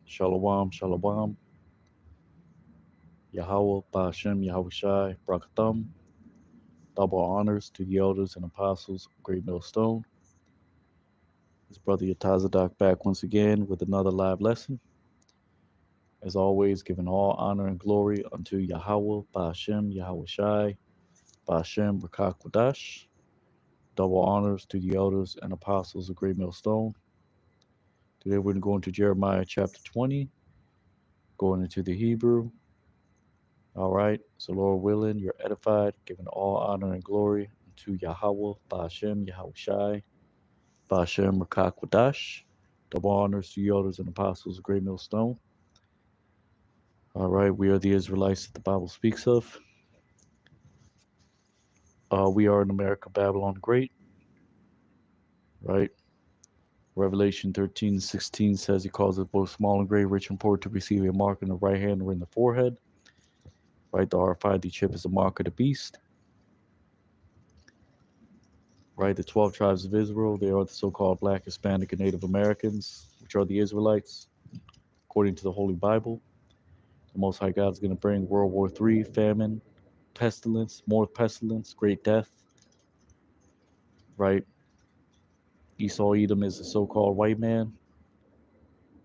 Shalom, Shalom, Yahweh, Ba'ashem, Yahushai, Brakatham. Double honors to the elders and apostles of Great Millstone. His brother Yatazadak back once again with another live lesson. As always, giving all honor and glory unto Yahweh, Ba'ashem, Yahushai, Ba'ashem, Rakakwadash. Double honors to the elders and apostles of Great Millstone. Today we're going to go into Jeremiah chapter 20, going into the Hebrew. All right, so Lord willing, you're edified, giving all honor and glory to Yahweh, Ba'ashem, Yahushai, Ba'ashem, Rakakwadash. Double honors to the elders and apostles of Great Millstone. All right, we are the Israelites that the Bible speaks of. We are in America, Babylon the Great. Right? Revelation 13:16 says he causes both small and great, rich and poor to receive a mark in the right hand or in the forehead. Right, the RFID chip is a mark of the beast. Right, the 12 tribes of Israel, they are the so-called Black, Hispanic, and Native Americans, which are the Israelites, according to the Holy Bible. The Most High God is going to bring World War III, famine, pestilence, more pestilence, great death. Right, Esau Edom is the so-called white man.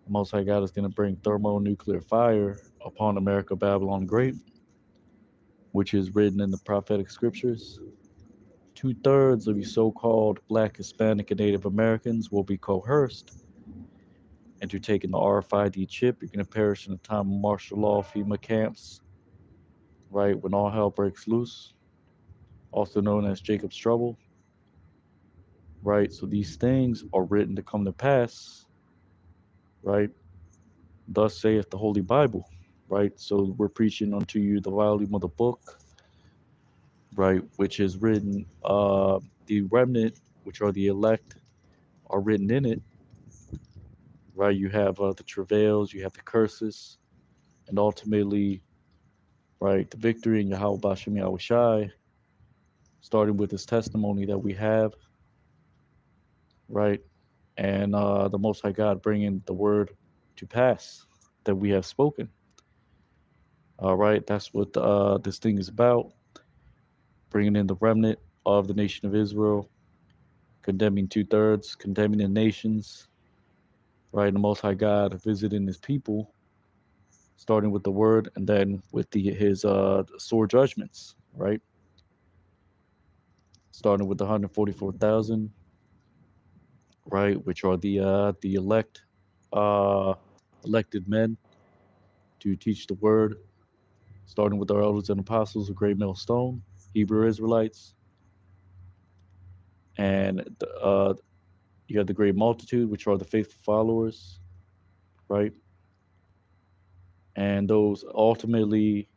The Most High God is going to bring thermonuclear fire upon America, Babylon the Great, which is written in the prophetic scriptures. 2/3 of you so-called Black, Hispanic, and Native Americans will be coerced into taking the RFID chip. You're going to perish in the time of martial law, FEMA camps, right, when all hell breaks loose, also known as Jacob's Trouble, right? So these things are written to come to pass, right? Thus saith the Holy Bible, right? So we're preaching unto you the volume of the book, right, which is written, the remnant, which are the elect, are written in it, right? You have the travails, you have the curses, and ultimately, right, the victory in Yahweh Bashem Yahushai, starting with this testimony that we have, right, and the Most High God bringing the word to pass that we have spoken. All right, that's what this thing is about, bringing in the remnant of the nation of Israel, condemning 2/3, condemning the nations, right? The Most High God visiting His people, starting with the word and then with his sore judgments, right? Starting with the 144,000, right, which are the uh, elected men to teach the word, starting with our elders and apostles of Great Millstone, Hebrew Israelites, and you have the great multitude, which are the faithful followers, right? And those ultimately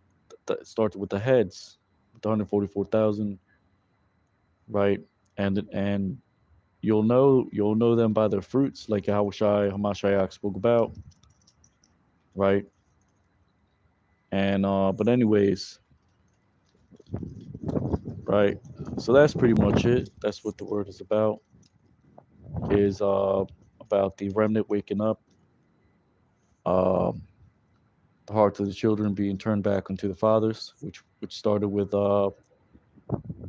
start with the heads, the 144,000, right? And you'll know them by their fruits, like Yahushai Hamashiach spoke about, right? And but anyways, right? So that's pretty much it. That's what the word is about. Is about the remnant waking up, um, the hearts of the children being turned back unto the fathers, which started with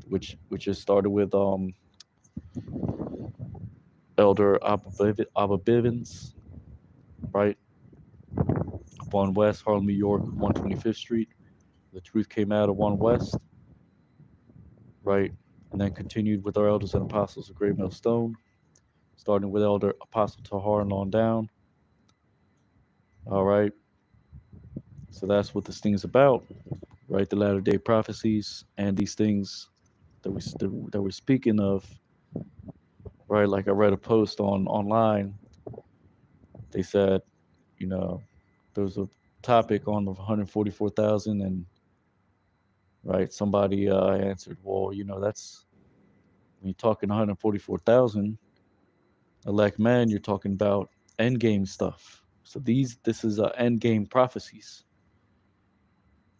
which just started with Elder Abba Bivens, right? Up on West Harlem, New York, 125th Street. The truth came out of One West, right? And then continued with our elders and apostles of Great Millstone, starting with Elder Apostle Tahar and on down. All right. So that's what this thing is about, right? The latter day prophecies and these things that we're speaking of, right? Like I read a post online. They said, you know, there was a topic on the 144,000, and right, somebody answered, well, that's when you're talking 144,000 elect men, you're talking about end game stuff. So this is end game prophecies,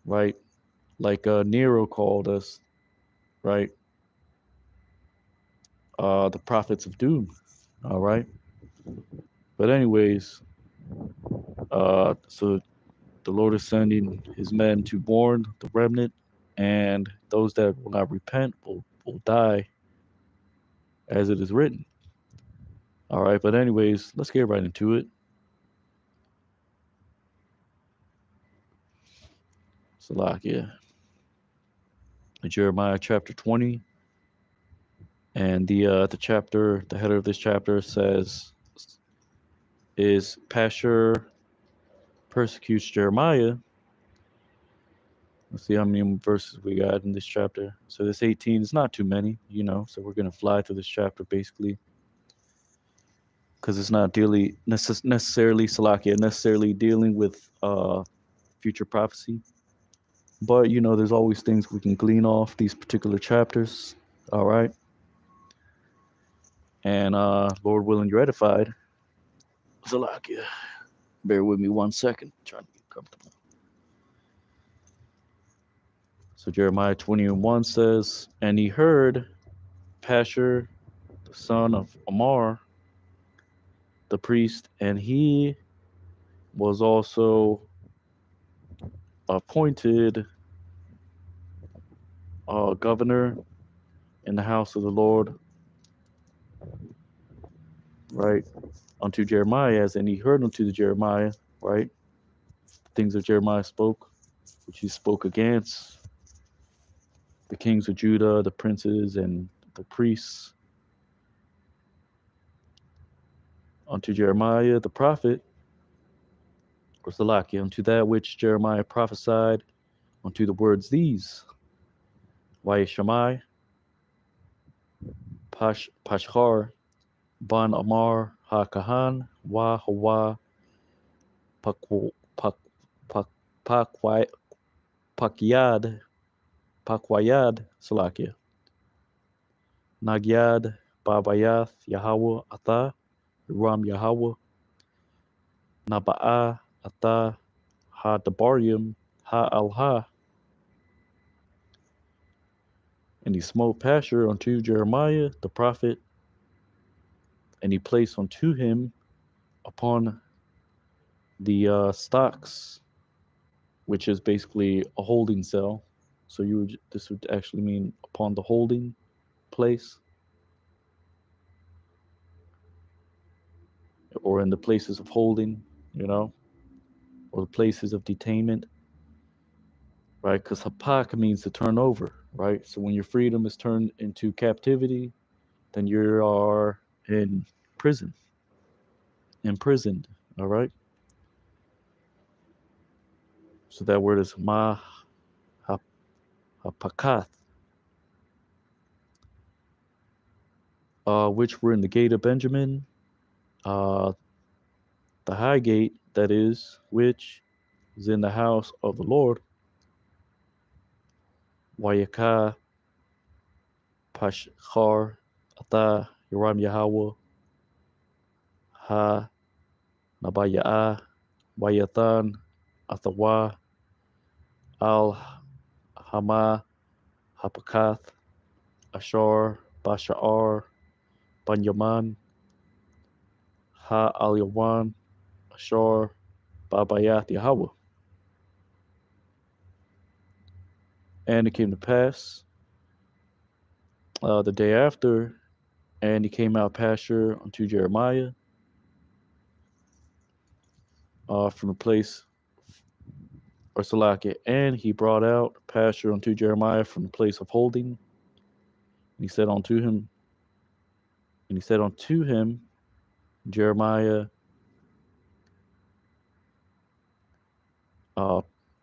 right? Like Nero called us, right? The prophets of doom. All right. But anyways, So the Lord is sending his men to warn the remnant, and those that will not repent will die, as it is written. All right, but anyways, let's get right into it. Salakia, Jeremiah chapter 20, and the header of this chapter says, is Pashur persecutes Jeremiah. Let's see how many verses we got in this chapter. So this 18 is not too many, so we're going to fly through this chapter basically, because it's not necessarily Salakia, necessarily dealing with future prophecy. But, there's always things we can glean off these particular chapters. All right. And Lord willing, you're edified. Salakia. Bear with me 1 second. Trying to get comfortable. So Jeremiah 20:1 says, and he heard Pashur, the son of Amar, the priest, and he was also appointed governor in the house of the Lord, right, unto Jeremiah, as and he heard unto the Jeremiah, right, the things that Jeremiah spoke, which he spoke against the kings of Judah, the princes, and the priests, unto Jeremiah the prophet, or Salakia, unto that which Jeremiah prophesied, unto the words these, Vayeshamai, Pashhar, Ban Amar, Ha-Kahan, Wa Hawa, Pakwayad, Salakia, Nagyad, Babayath, Yahweh, Atha, Ram Yahweh, Naba'a, Atha, Ha Dabarim, Ha Alha. And he smote Pashur unto Jeremiah the prophet, and he placed unto him upon the stocks, which is basically a holding cell. So this would actually mean upon the holding place, or in the places of holding, or the places of detainment, right? Because hapak means to turn over, right? So when your freedom is turned into captivity, then you are in prison, imprisoned, all right? So that word is hapakath, which were in the gate of Benjamin, the high gate, that is, which is in the house of the Lord, Wayaka, Pashchar, Atha, Yoram Yahweh, Ha, Nabaya'ah, Wayathan, Athawa, Al, Hama, Hapakath, Ashar, Bashar, Banyaman, Ha Al Yawan, Ashar, Babayath Yahweh. And it came to pass the day after, and he came out Pashur unto Jeremiah from the place, or Salakia, and he brought out Pashur unto Jeremiah from the place of holding. And he said unto him, Jeremiah,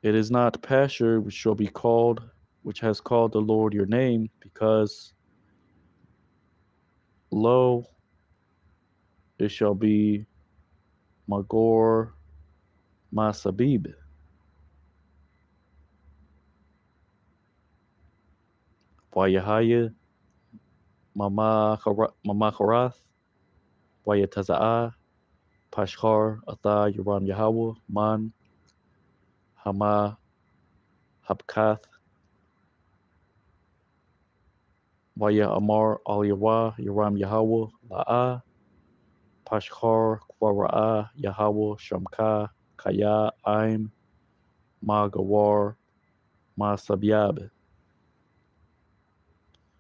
it is not Pashur which shall be called, which has called the Lord your name, because lo, it shall be Magor Masabib. Wayahaya Mamacharath, Wayataza'ah, Pashchar, Atha, Yoram Yahweh, Man, Hama, Habkath, Waya Amar, Al Yawa, Yoram Yahweh, La'ah, Pashchar, Quara'a, Yahweh, Shamka, Kaya, Aim, Ma Gawar, Ma Sabyab,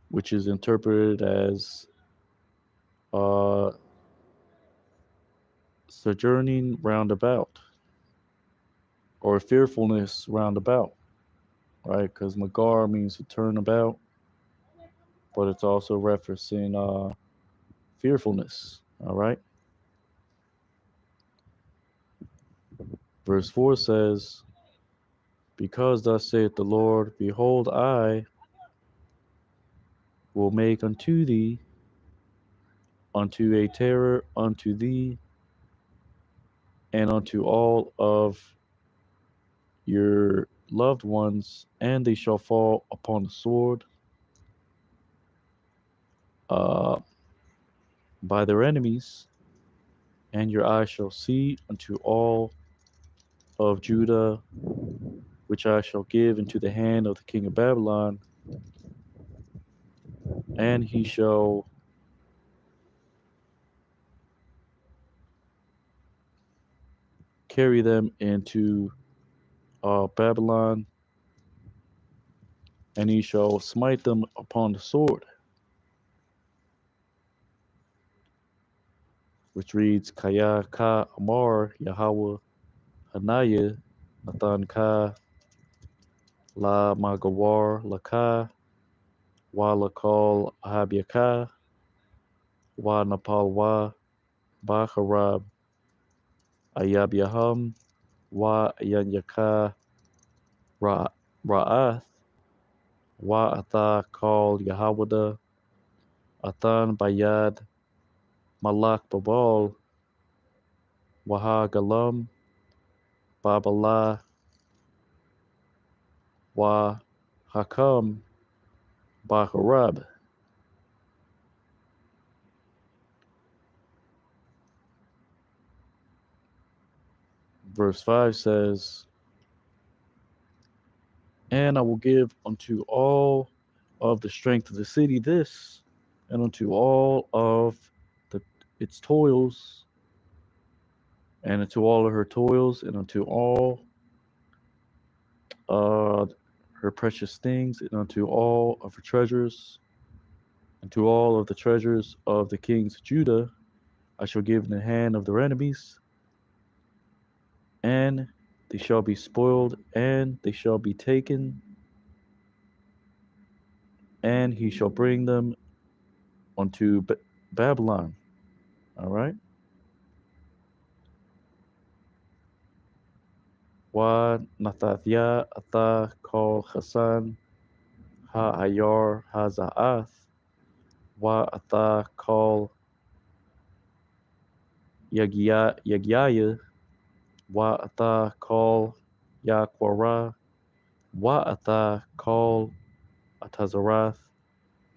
which is interpreted as uh, sojourning roundabout or fearfulness roundabout, right? Because Magar means to turn about, but it's also referencing fearfulness, all right? Verse 4 says, because thus saith the Lord, behold, I will make unto a terror unto thee and unto all of your loved ones, and they shall fall upon the sword uh, by their enemies, and your eyes shall see unto all of Judah, which I shall give into the hand of the king of Babylon, and he shall carry them into Babylon, and he shall smite them upon the sword, which reads, Kaya ka Amar Yahweh Hanaya Nathan ka la Magawar laka wa lakal Ahabyaka wa Napal wa Baharab Ayabyaham wa Yanyaka Ra'ath wa Atha called Yahawada Athan Bayad Malak Babal Waha Galam Babala wa Hakam Baharab. Verse 5 says, and I will give unto all of the strength of the city this, and unto all of its toils, and unto all of her toils, and unto all uh, her precious things, and unto all of her treasures, and to all of the treasures of the kings of Judah, I shall give in the hand of their enemies, and they shall be spoiled, and they shall be taken, and he shall bring them unto Babylon. All right. Wa Nathathya Atha Kol Hasan Ha Ayar Hazaath Wa Atha Kol Yagyaya Wa Atha Kol Yakwara Wa Atha Kol Atazarath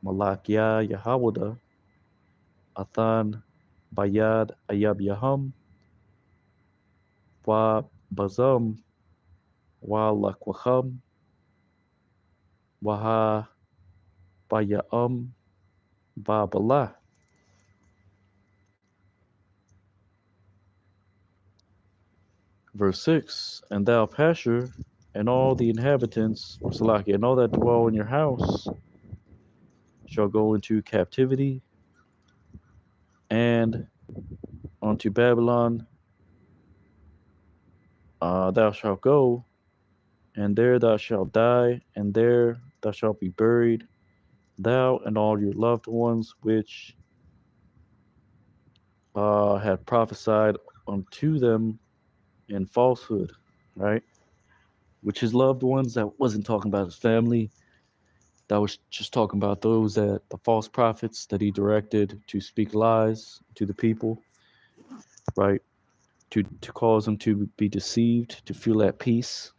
Malakya Yahawada Athan Bayad Ayab Yaham Wa Bazam Wa Lakwaham Waha Bayaam Ba. Verse 6, and thou, Pashur, and all the inhabitants, or Salaki, and all that dwell in your house, shall go into captivity, and unto Babylon thou shalt go, and there thou shalt die, and there thou shalt be buried, thou and all your loved ones which had prophesied unto them in falsehood, right? Which his loved ones, that wasn't talking about his family. That was just talking about those that the false prophets that he directed to speak lies to the people, right? To cause them to be deceived, to feel at peace.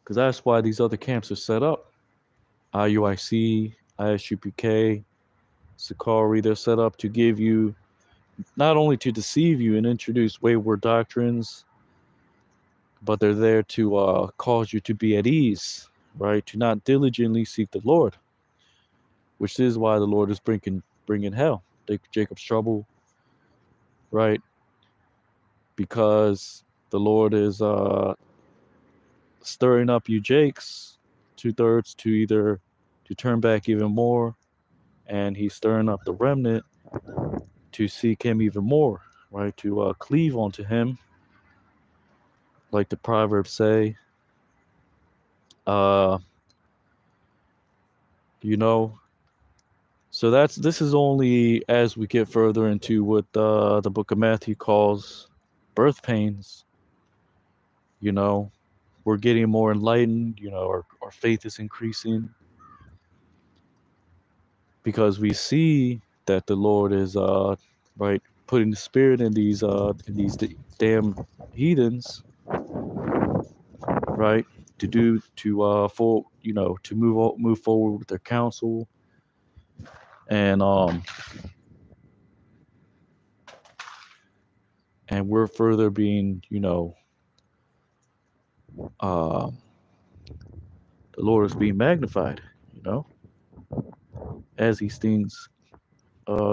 Because that's why these other camps are set up. IUIC, ISUPK, Sakari, they're set up to give you, not only to deceive you and introduce wayward doctrines, but they're there to cause you to be at ease, right? To not diligently seek the Lord, which is why the Lord is bringing hell, Jacob's trouble, right? because the Lord is stirring up you Jakes 2/3 to either to turn back even more, and he's stirring up the remnant to seek him even more, right? To cleave onto him, like the proverbs say. Uh, you know, so this is only as we get further into what the book of Matthew calls birth pains. You know, we're getting more enlightened. You know, our faith is increasing because we see that the Lord is right putting the spirit in these damn heathens, right, to do for to move forward with their counsel, and and we're further being uh, the Lord is being magnified, as these things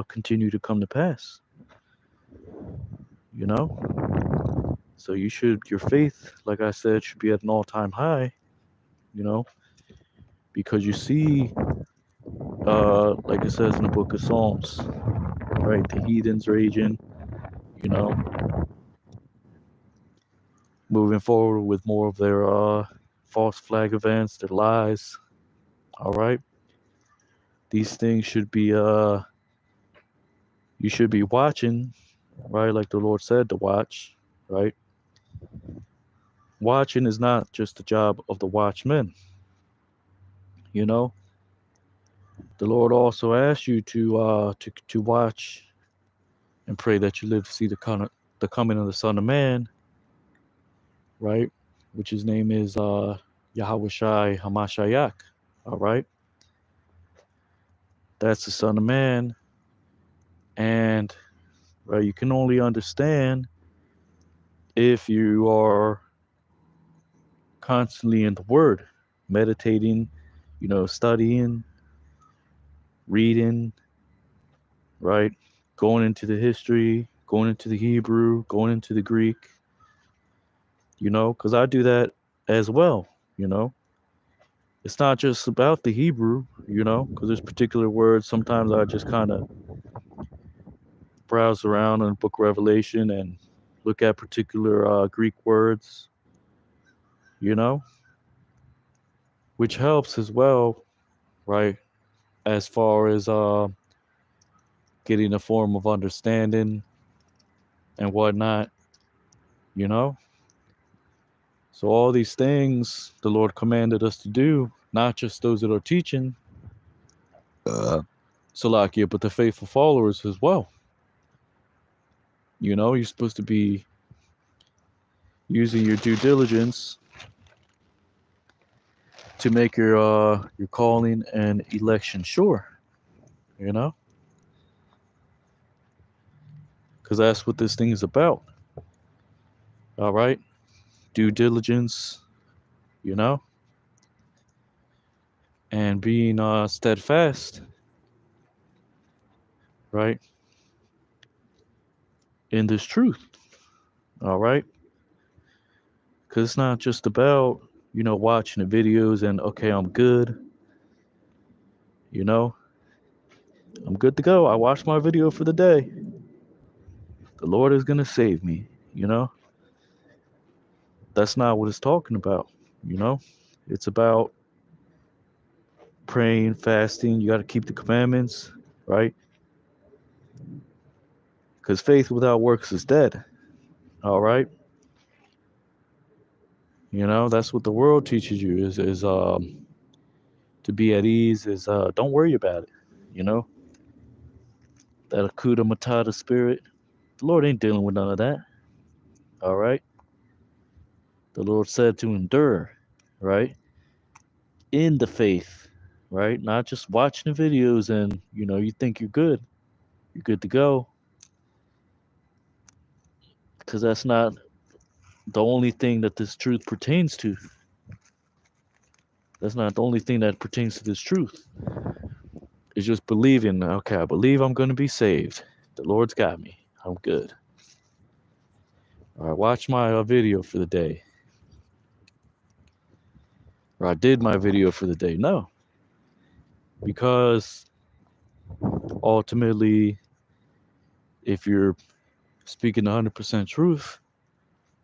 continue to come to pass, you know. So your faith, like I said, should be at an all-time high, you know, because you see, like it says in the book of Psalms, right, the heathens raging, you know, moving forward with more of their false flag events, their lies. All right, these things should be you should be watching, right, like the Lord said to watch, right. Watching is not just the job of the watchmen, you know. The Lord also asks you to watch and pray that you live to see the coming of the Son of Man, right? Which his name is Yahweh Shai Hamashayak. All right, that's the Son of Man, and right, you can only understand if you are constantly in the Word, meditating, studying, reading, right? Going into the history, going into the Hebrew, going into the Greek, because I do that as well, you know. It's not just about the Hebrew, because there's particular words. Sometimes I just kind of browse around in Book of Revelation and look at particular Greek words, you know, which helps as well, right? As far as getting a form of understanding and whatnot, you know. So all these things the Lord commanded us to do, not just those that are teaching Salakia, but the faithful followers as well. You're supposed to be using your due diligence to make your calling and election sure, you know, because that's what this thing is about. All right, due diligence, you know, and being steadfast, right, in this truth. All right, because it's not just about watching the videos and okay, I'm good, you know, I'm good to go. I watched my video for the day. The Lord is gonna save me, you know. That's not what it's talking about, you know. It's about praying, fasting. You got to keep the commandments, right? Because faith without works is dead. All right. That's what the world teaches you is to be at ease, is don't worry about it. You know, that Akuta Matata spirit. The Lord ain't dealing with none of that. All right. The Lord said to endure, right? In the faith, right? Not just watching the videos and you think you're good. You're good to go. Because that's not the only thing that this truth pertains to. That's not the only thing that pertains to this truth. It's just believing, okay, I believe I'm going to be saved. The Lord's got me. I'm good. All right, watch my video for the day. Or I did my video for the day. No, because ultimately, if you're speaking 100% truth,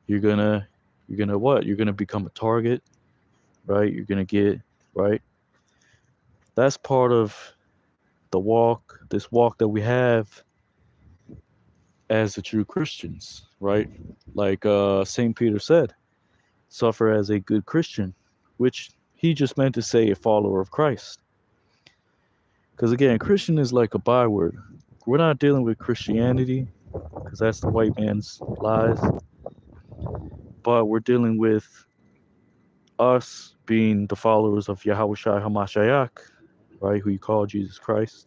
you're gonna what? You're gonna become a target, right? You're gonna get right. That's part of the walk, this walk that we have as the true Christians, right? Like Saint Peter said, suffer as a good Christian, which he just meant to say a follower of Christ. Because again, Christian is like a byword. We're not dealing with Christianity, because that's the white man's lies, but we're dealing with us being the followers of Yahweh Shai Hamashiach, right? Who you call Jesus Christ.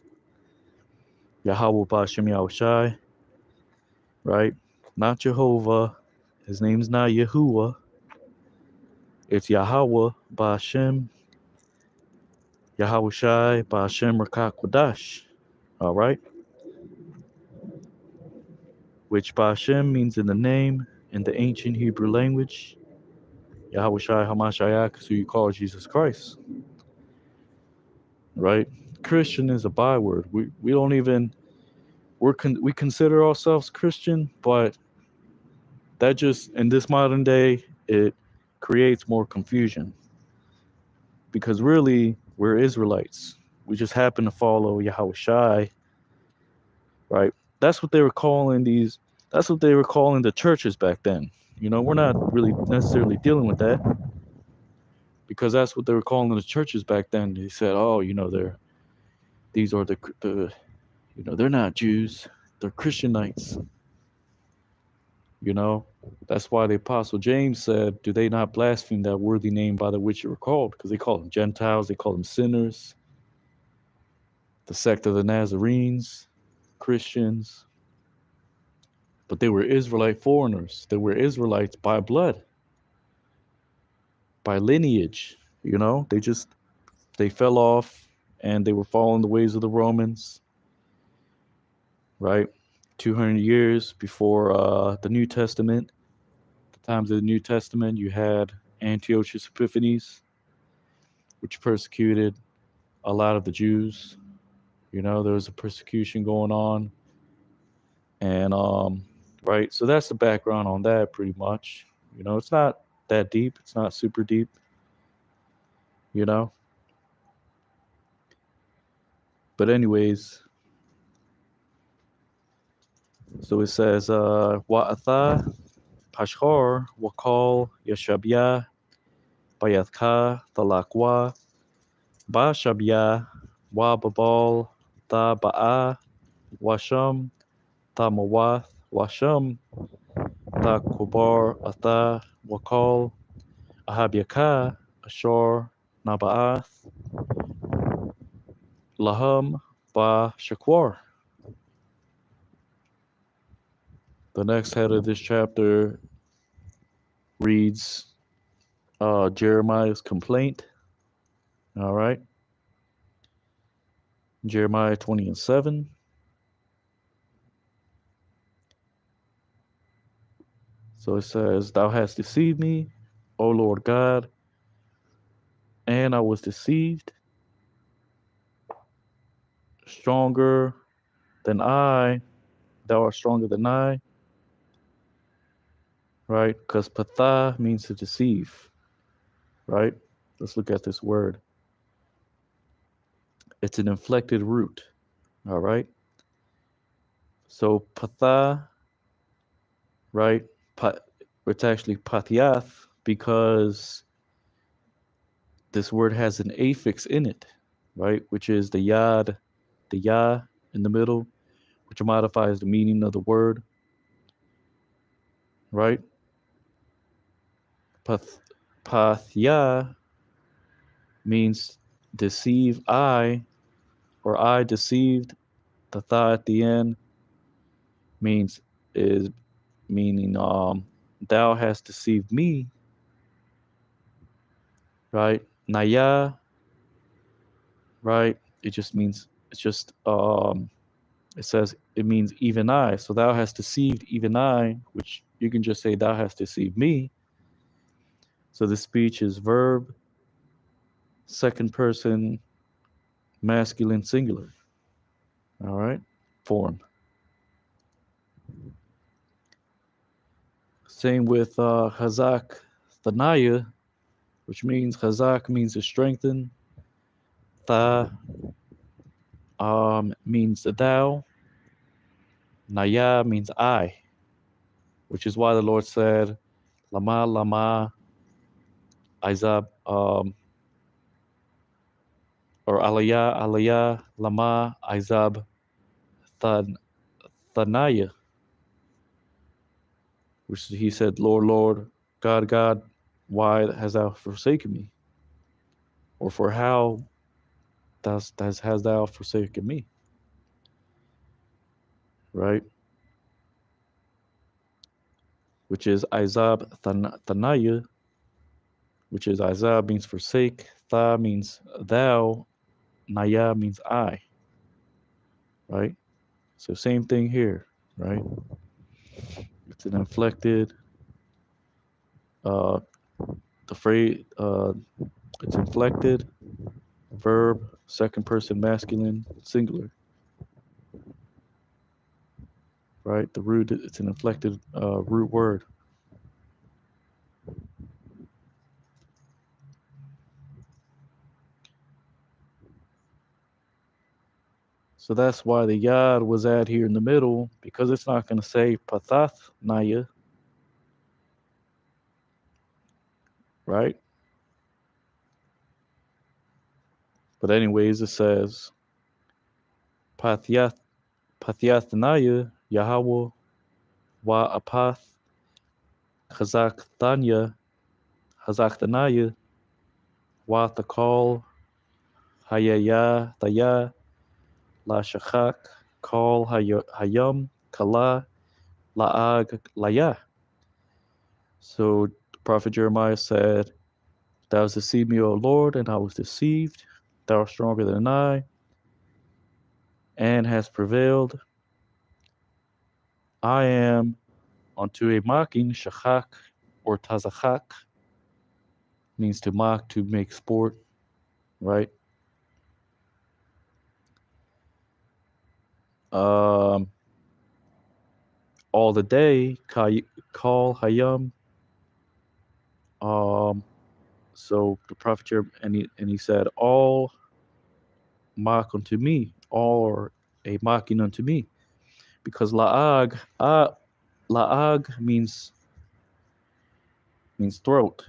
Yahweh Bashem Yahweh Shai, right? Not Jehovah. His name's not Yahuwah. It's Yahweh Bashem Yahweh Shai Bashem Rakak Wadash. All right? Which Bashem means in the name in the ancient Hebrew language. Yahweh Shai Hamashiach is who you call Jesus Christ. Right? Christian is a byword. We don't even we consider ourselves Christian, but that just in this modern day it creates more confusion. Because really we're Israelites. We just happen to follow Yahweh Shai, right? That's what they were calling these. That's what they were calling the churches back then. You know, we're not really necessarily dealing with that because that's what they were calling the churches back then. They said, "Oh, you know, these are the you know, they're not Jews, they're Christianites." You know, that's why the Apostle James said, "Do they not blaspheme that worthy name by the which you were called?" Because they call them Gentiles, they call them sinners, the sect of the Nazarenes, Christians. But they were Israelite foreigners. They were Israelites by blood, by lineage. You know, they fell off and they were following the ways of the Romans, right? 200 years before the New Testament, the times of the New Testament, you had Antiochus Epiphanes, which persecuted a lot of the Jews. You know, there was a persecution going on. And, right, so that's the background on that pretty much. You know, it's not that deep, it's not super deep, you know. But anyways, so it says, Wa'atha Pashhar Wakal Yashabia Bayathka Talakwa Ba Shabia Wa Babal Ta Ba'a Washam Ta Mawath Washam Ta Kubar Atha Wakal Ahabiaka Ashor Naba'ath Laham Ba Shakwar. The next head of this chapter reads Jeremiah's complaint. All right. Jeremiah 20:7. So it says, "Thou hast deceived me, O Lord God, and I was deceived. Stronger than I, thou art stronger than I." Right? Because patha means to deceive. Right? Let's look at this word. It's an inflected root. All right? So patha, right? It's actually pathiath because this word has an affix in it, right? Which is the yad, the ya in the middle, which modifies the meaning of the word, right? Pathya means deceive I, or I deceived. The tha at the end means is meaning thou hast deceived me, right? Naya, right? It just means it's just it says it means even I. So thou hast deceived even I, which you can just say thou hast deceived me. So the speech is verb, second person, masculine singular. All right, form. Same with Hazak Thanaya, which means Hazak means to strengthen. Tha means thou. Naya means I, which is why the Lord said, Lama Lama Izab, or Alaya Alaya Lama Izab Than Thanaya, which he said, Lord, Lord, God, God, why hast thou forsaken me? Or for how has thou forsaken me? Right? Which is Izab Thanaya, which is Izab means forsake, Tha means thou, Naya means I. Right? So same thing here, right? It's an inflected, uh, the phrase, it's inflected, verb, second person masculine, singular, right? The root, it's an inflected root word. So that's why the yad was at here in the middle, because it's not going to say pathath naya, right? But anyways, it says pathiath naya Yahweh wa apath chazak thanya hazak thanaya wa thakal hayaya thaya la shachak kal hayam kala laag laya. So the prophet Jeremiah said, thou hast deceived me, O Lord, and I was deceived. Thou art stronger than I, and hast prevailed. I am unto a mocking, shachak, or tazachak, means to mock, to make sport, right? Um, all the day, call hayam. So the prophet Jeremiah, and he said, all mock unto me, all are a mocking unto me, because laag, laag means throat,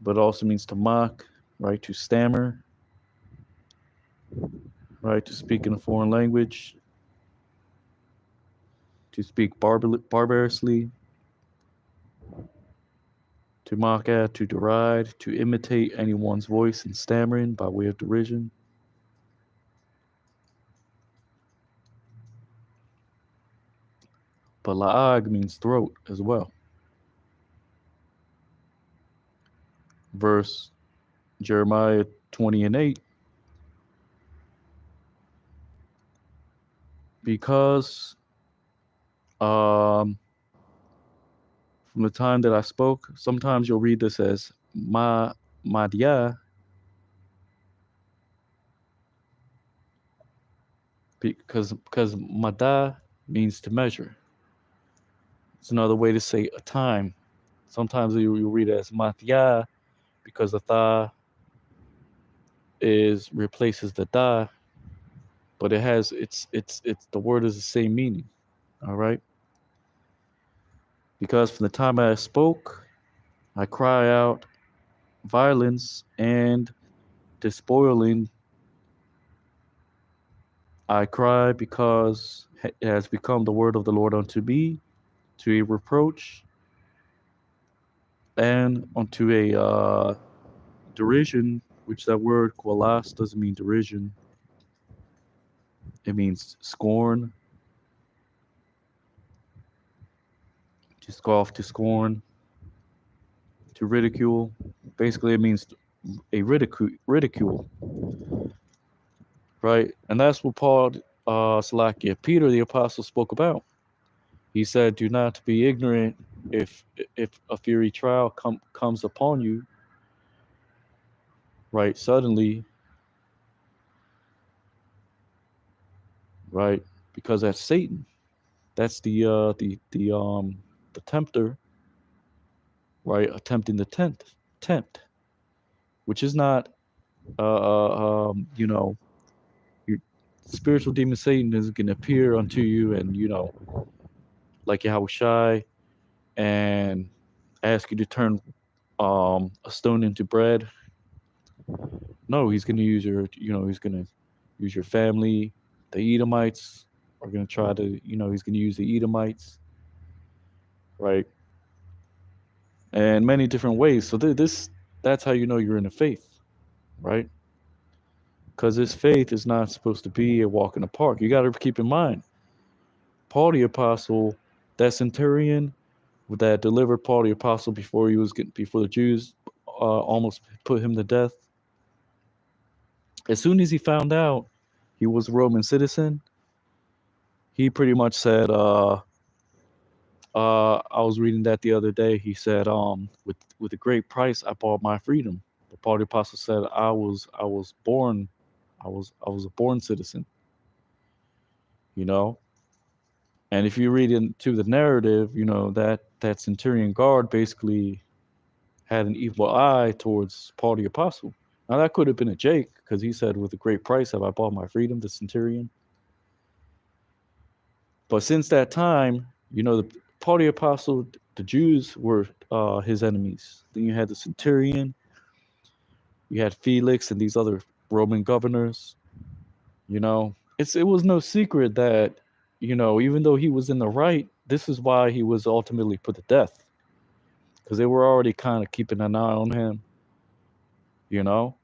but it also means to mock, right? To stammer, right? To speak in a foreign language, to speak barbarously, to mock at, to deride, to imitate anyone's voice in stammering by way of derision. But la'ag means throat as well. Verse Jeremiah 20:8. Because from the time that I spoke, sometimes you'll read this as madia, because mada means to measure. It's another way to say a time. Sometimes you read it as matya because the tha is replaces the da, but it has it's the word is the same meaning. All right. Because from the time I spoke, I cry out violence and despoiling. I cry because it has become the word of the Lord unto me, to a reproach and unto a derision, which that word qualas doesn't mean derision. It means scorn, to scoff, to scorn, to ridicule. Basically, it means a ridicule, right? And that's what Paul, Salakia, Peter the apostle spoke about. He said, "Do not be ignorant if a fiery trial comes upon you, right, suddenly, right, because that's Satan. That's the tempter, right, attempting to tempt, which is not you know, your spiritual demon Satan is going to appear unto you, and like Yahweh Shai, and ask you to turn a stone into bread. No, he's going to use he's going to use your family. The Edomites are going to try to, he's going to use the Edomites, right? And many different ways. So that's how you know you're in the faith, right? Because this faith is not supposed to be a walk in the park. You got to keep in mind, Paul the apostle, that centurion that delivered Paul the apostle before the Jews almost put him to death. As soon as he found out he was a Roman citizen, he pretty much said, I was reading that the other day. He said, with a great price, I bought my freedom. But Paul the apostle said, I was a born citizen, you know. And if you read into the narrative, that centurion guard basically had an evil eye towards Paul the apostle. Now that could have been a Jake, because he said, with a great price have I bought my freedom, the centurion. But since that time, the Paul the apostle, the Jews were his enemies. Then you had the centurion, you had Felix and these other Roman governors. It was no secret that, even though he was in the right, this is why he was ultimately put to death, because they were already kind of keeping an eye on him, you know,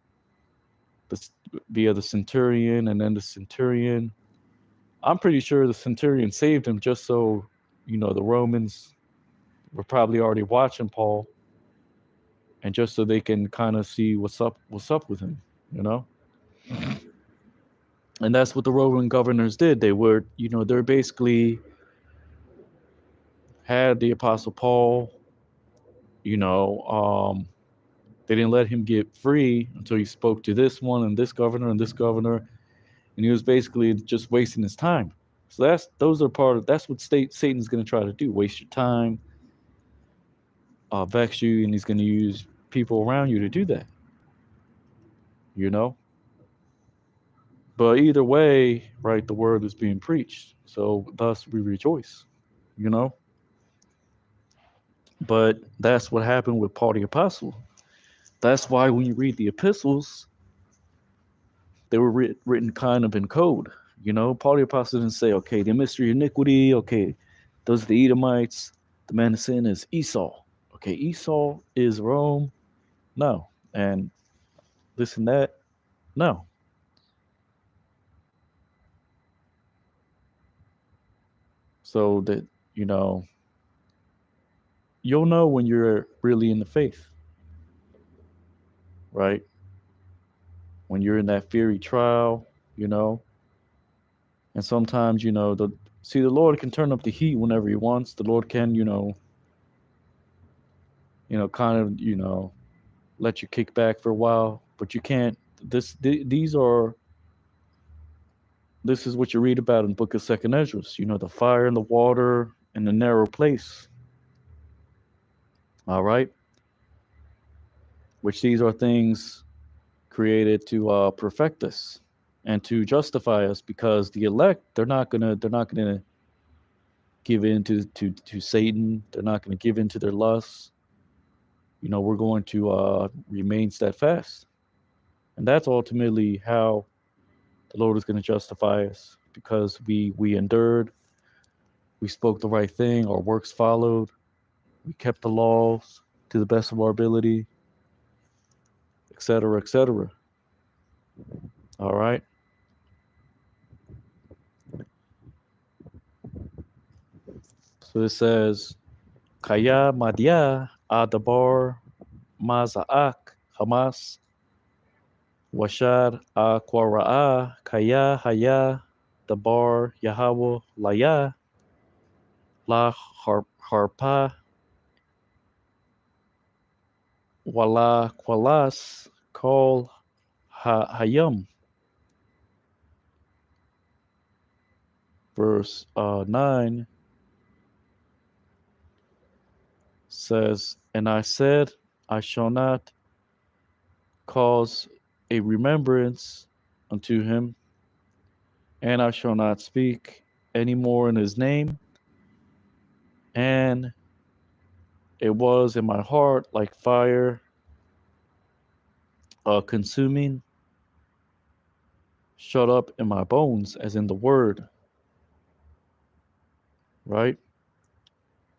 the, via the centurion, and then the centurion. I'm pretty sure the centurion saved him just so, the Romans were probably already watching Paul, and just so they can kind of see what's up with him, you know. And that's what the Roman governors did. They were, they're basically had the Apostle Paul, you know, um, they didn't let him get free until he spoke to this one and this governor and this governor, and he was basically just wasting his time. So that's what Satan's going to try to do: waste your time, vex you, and he's going to use people around you to do that. You know. But either way, right, the word is being preached, so thus we rejoice. You know. But that's what happened with Paul the apostle. That's why when you read the epistles, they were written kind of in code. Paul the apostle didn't say, okay, the mystery of iniquity, okay, those are the Edomites, the man of sin is Esau. Okay, Esau is Rome. No. And this and that. No. So that, you know, you'll know when you're really in the faith, right? When you're in that fiery trial, you know, and sometimes, the Lord can turn up the heat whenever he wants. The Lord can, kind of, let you kick back for a while, but you can't. This is what you read about in Book of Second Ezra. The fire and the water and the narrow place. All right, which these are things created to perfect us and to justify us, because the elect, they're not gonna give in to Satan. They're not gonna give in to their lusts. We're going to remain steadfast, and that's ultimately how the Lord is going to justify us, because we endured, we spoke the right thing, our works followed, we kept the laws to the best of our ability, etc., etc. All right. So it says, Kaya Madya Adabar Mazaak Hamas Washad Aquara'a Kaya Haya Dabar Yahweh Laya la harpa wala qualas call hayam. Verse 9 says, and I said, I shall not cause a remembrance unto him, and I shall not speak any more in his name. And it was in my heart like fire consuming, shut up in my bones, as in the word, right?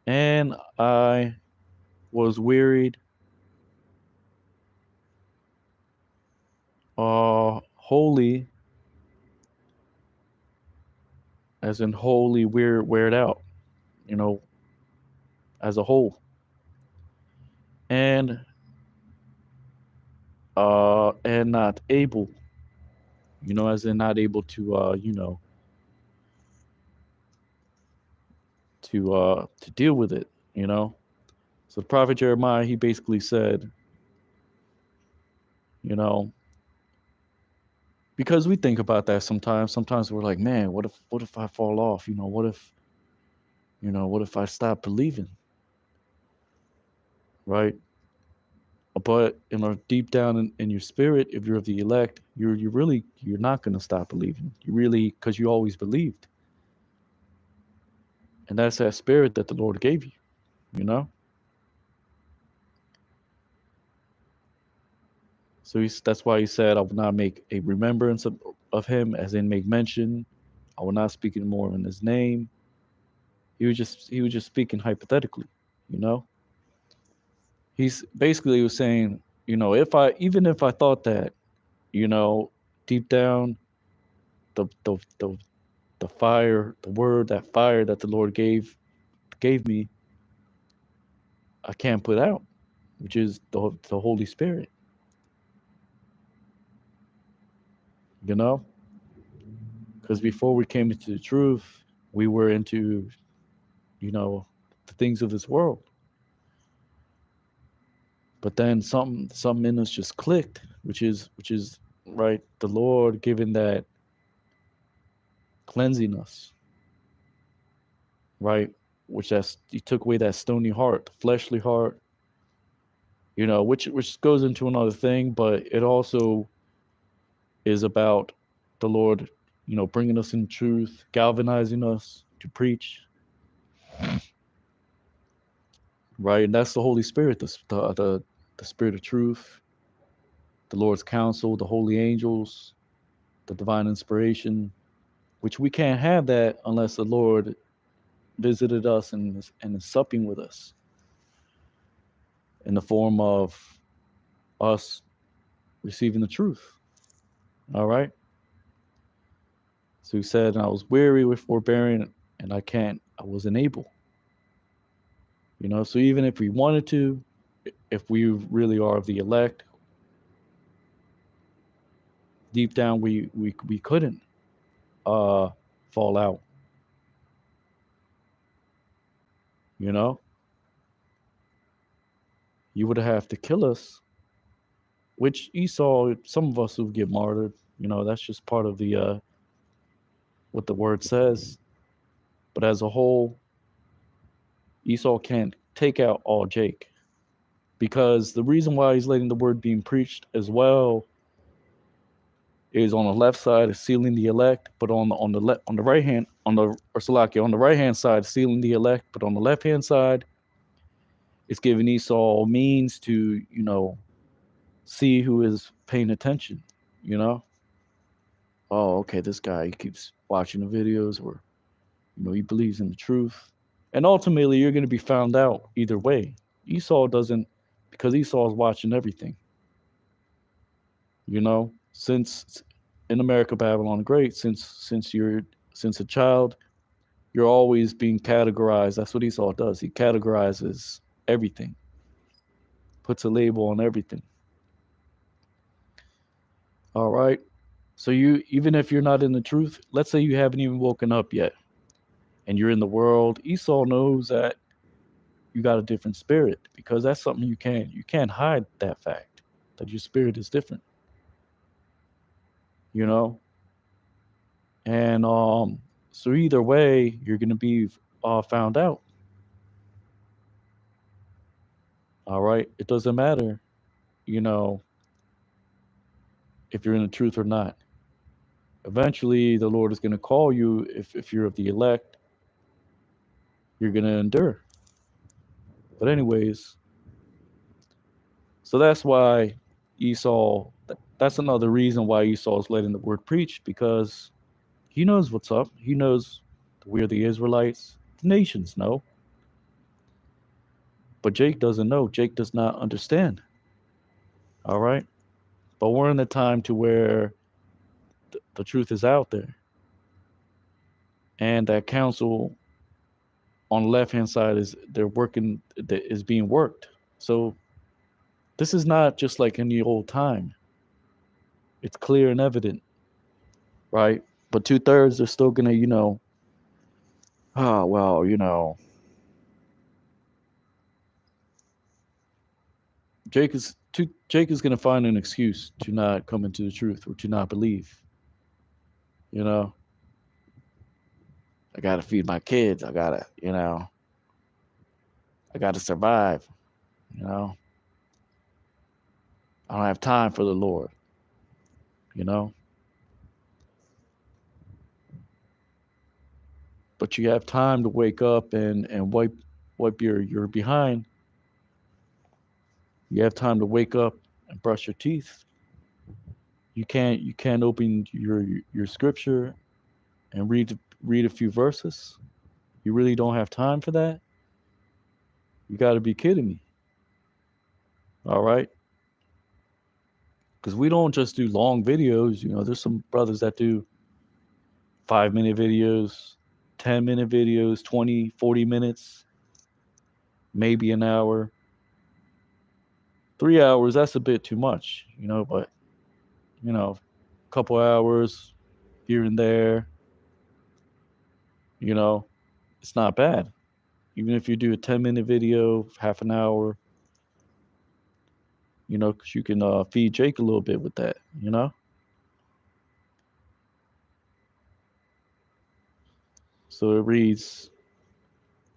And I was wearied, wholly, as in wholly weird out, you know, as a whole. And not able, as in not able to to deal with it, you know. So the prophet Jeremiah, he basically said, you know, because we think about that sometimes. Sometimes we're like, man, what if I fall off? What if I stop believing, right? But deep down in your spirit, if you're of the elect, you're not gonna stop believing. You really, because you always believed, and that's that spirit that the Lord gave you. You know. So that's why he said, I will not make a remembrance of him, as in make mention. I will not speak anymore in his name. He was just speaking hypothetically, you know. He's basically was saying, if I thought that, you know, deep down, the fire, the word, that fire that the Lord gave me, I can't put out, which is the Holy Spirit, you know. Because before we came into the truth, we were into, the things of this world. But then something in us just clicked, which is right, the Lord giving that cleansing us, right? Which that's He took away that stony heart, the fleshly heart, which goes into another thing, but it also is about the Lord, bringing us in truth, galvanizing us to preach, right? And that's the Holy Spirit, the Spirit of truth, the Lord's counsel, the holy angels, the divine inspiration, which we can't have that unless the Lord visited us and is supping with us in the form of us receiving the truth. All right. So he said, and I was weary with forbearing, and I wasn't able. So even if we wanted to, if we really are of the elect, deep down we couldn't uh fall out, you know? You would have to kill us, which Esau, some of us would get martyred. That's just part of the what the word says. But as a whole, Esau can't take out all Jake, because the reason why he's letting the word being preached as well is on the left side is sealing the elect, but on the right hand on the right hand side sealing the elect, but on the left hand side it's giving Esau means to see who is paying attention. You know, oh, okay, this guy, he keeps watching the videos, or he believes in the truth, and ultimately you're going to be found out either way. Esau doesn't, because Esau is watching everything. Since in America Babylon Great, since a child, you're always being categorized. That's what Esau does. He categorizes everything, puts a label on everything. All right. So even if you're not in the truth, let's say you haven't even woken up yet, and you're in the world, Esau knows that you got a different spirit, because that's something you can't hide that fact that your spirit is different, you know. And so either way, you're gonna be found out. All right, it doesn't matter, you know, if you're in the truth or not. Eventually, the Lord is gonna call you. If you're of the elect, you're gonna endure. But anyways, so that's why Esau. That's another reason why Esau is letting the word preach, because he knows what's up. He knows we're the Israelites. The nations know, but Jake doesn't know. Jake does not understand. All right, but we're in a time to where the truth is out there, and that council on the left hand side is being worked. So this is not just like any old time. It's clear and evident, right? But 2/3 are still gonna, well, Jake is gonna find an excuse to not come into the truth or to not believe. You know, I gotta feed my kids. I gotta survive. You know, I don't have time for the Lord. You know, but you have time to wake up and wipe your behind. You have time to wake up and brush your teeth. You can't open your scripture and read a few verses. You really don't have time for that? You got to be kidding me. All right? Cuz we don't just do long videos, there's some brothers that do 5-minute videos, 10-minute videos, 20, 40 minutes, maybe an hour. 3 hours, that's a bit too much, but a couple hours here and there, you know, it's not bad. Even if you do a 10-minute video, half an hour, because you can feed Jake a little bit with that. So it reads,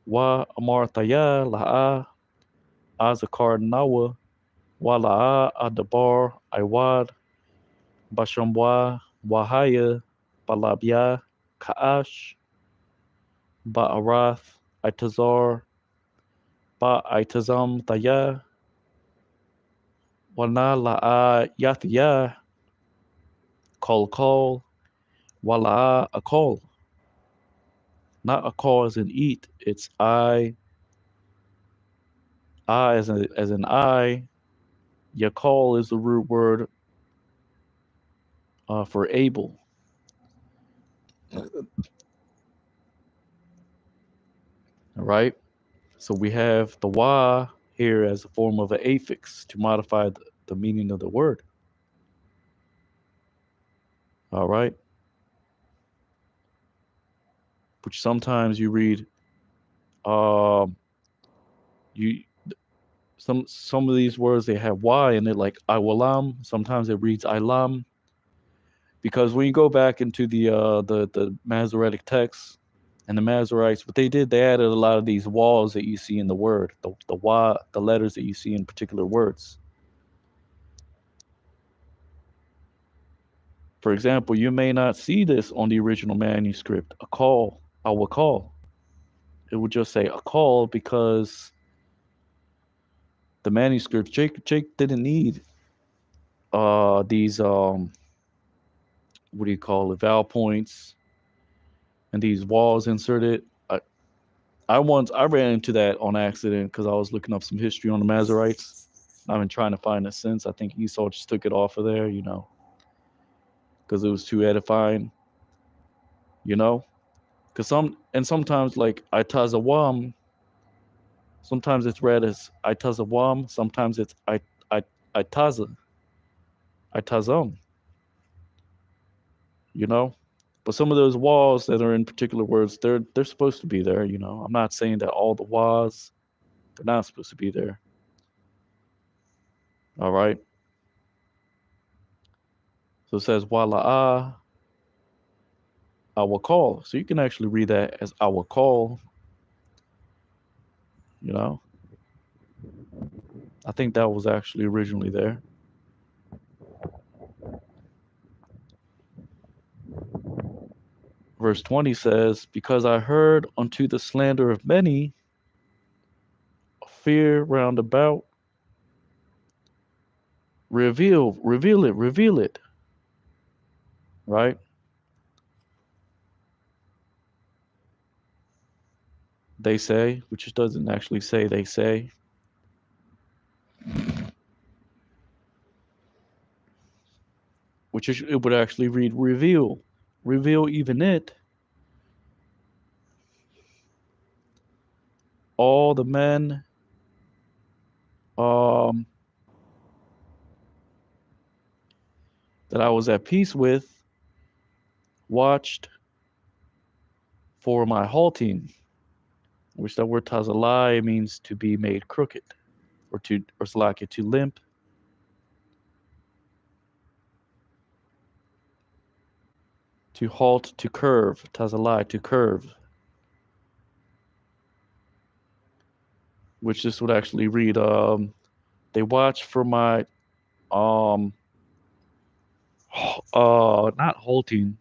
Wa amartaya la'a azakar nawa wa la'a adabar iwad bashamwa wahaya balabya ka'ash ba'arath itazar ba'itazam taya wana la'a yathya kol wa la'a akol. Not a call as in eat. It's I as an I. Yakol is the root word for able. All right. So we have the wa here as a form of an affix to modify the meaning of the word. All right. Which sometimes you read, um, you some of these words they have y in it, like iwalam. Sometimes it reads ilam, because when you go back into the Masoretic text and the Masoretes, what they did, they added a lot of these walls that you see in the word, the letters that you see in particular words. For example, you may not see this on the original manuscript. A call, I will call. It would just say a call, because the manuscript, Jake didn't need these what do you call it, vowel points and these walls inserted. I ran into that on accident because I was looking up some history on the Masoretes. I've been trying to find a sense. I think Esau just took it off of there, because it was too edifying, you know. Because sometimes like itazawam, sometimes it's read as itazawam, sometimes it's I itaza itazam, you know. But some of those was that are in particular words, they're supposed to be there. You know, I'm not saying that all the was, they're not supposed to be there. All right. So it says wala'a, I will call. So you can actually read that as I will call. You know, I think that was actually originally there. Verse 20 says, because I heard unto the slander of many, fear round about, reveal it, right? They say, which doesn't actually say they say. Which is, it would actually read reveal even it, all the men um, that I was at peace with watched for my halting, which that word tazalai means to be made crooked, or slaki, to limp, to halt, to curve, tazalai, to curve, which this would actually read, they watch for my, um, not halting,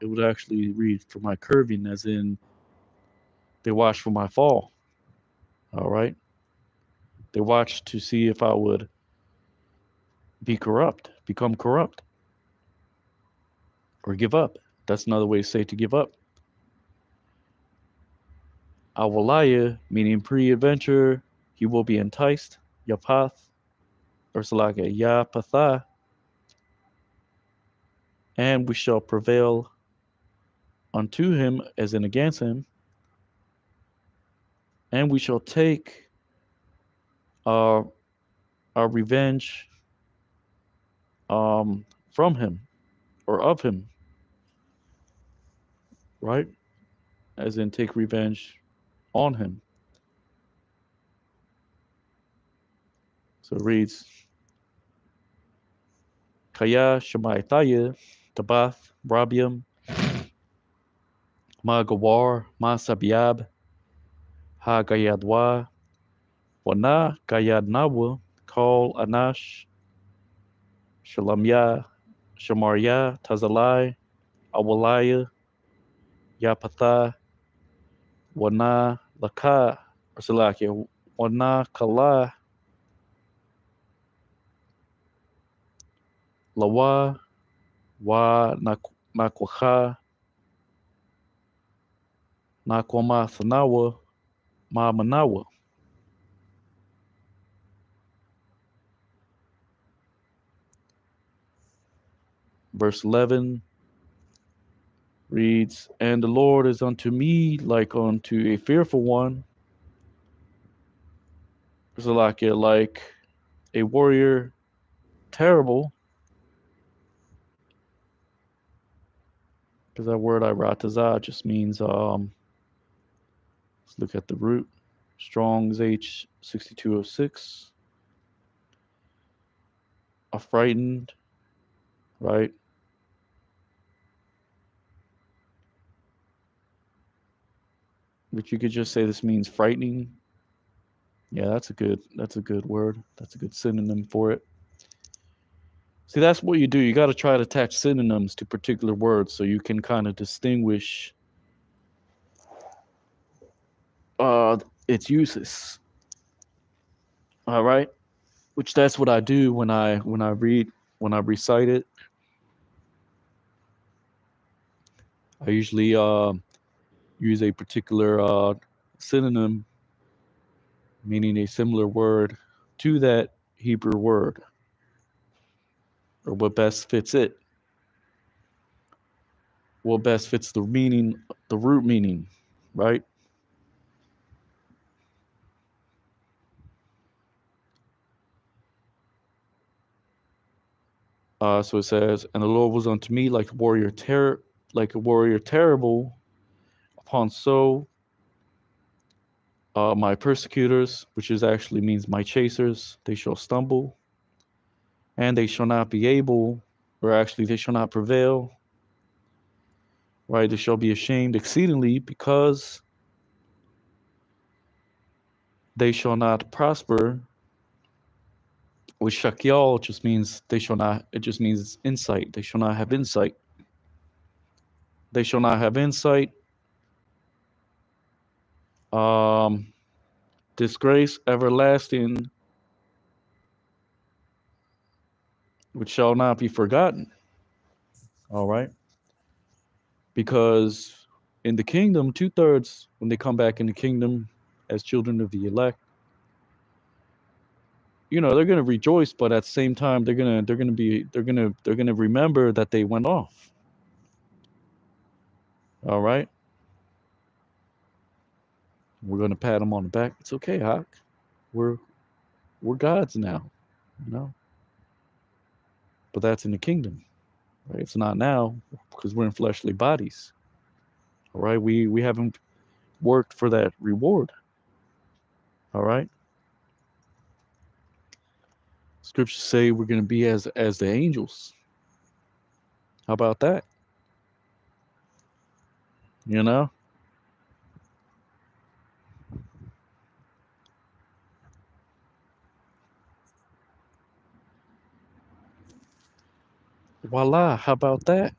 it would actually read for my curving, as in they watch for my fall. All right. They watched to see if I would become corrupt, or give up. That's another way to say to give up. Awalaya, meaning pre-adventure, he will be enticed. Yapath, or Salaka, Yapatha, and we shall prevail unto him, as in against him, and we shall take our our revenge from him, or of him, right? As in take revenge on him. So it reads, Kaya Shemaitaya, Tabath, Rabiam, Ma Gawar, Ma Sabiab, Ha Gayadwa, Wana Gayadnawa, Kal Anash, Shalamya, Shamarya, Tazalai, Awalaya, Yapatha, Wana Laka, or Salakia, Wana Kala, Lawa, Wa Nakwaha, Nakwama Thanawa, Ma Manawa. Verse 11 reads, and the Lord is unto me like unto a fearful one. Salakia, like a warrior terrible, because that word iratazah just means, let's look at the root. Strong's H6206. A frightened, right? But you could just say this means frightening. Yeah, that's a good word. That's a good synonym for it. See, that's what you do. You got to try to attach synonyms to particular words so you can kind of distinguish its uses. All right, which that's what I do when I recite it. I usually use a particular synonym, meaning a similar word to that Hebrew word, or what best fits it, what best fits the meaning, the root meaning, right? So it says, and the Lord was unto me like a warrior like a warrior terrible, upon so my persecutors, which is actually means my chasers, they shall stumble, and they shall not be able, or actually they shall not prevail, right? They shall be ashamed exceedingly because they shall not prosper, which shakyal just means they shall not, it just means insight. They shall not have insight. They shall not have insight. Um, disgrace everlasting, which shall not be forgotten. All right. Because in the kingdom, 2/3, when they come back in the kingdom as children of the elect, they're gonna rejoice, but at the same time, they're gonna remember that they went off. All right. We're gonna pat them on the back. It's okay, Hawk. We're we're gods now, you know. But that's in the kingdom, right? It's not now because we're in fleshly bodies. All right. We haven't worked for that reward. All right. Scriptures say we're gonna be as the angels. How about that? You know? Voila, how about that?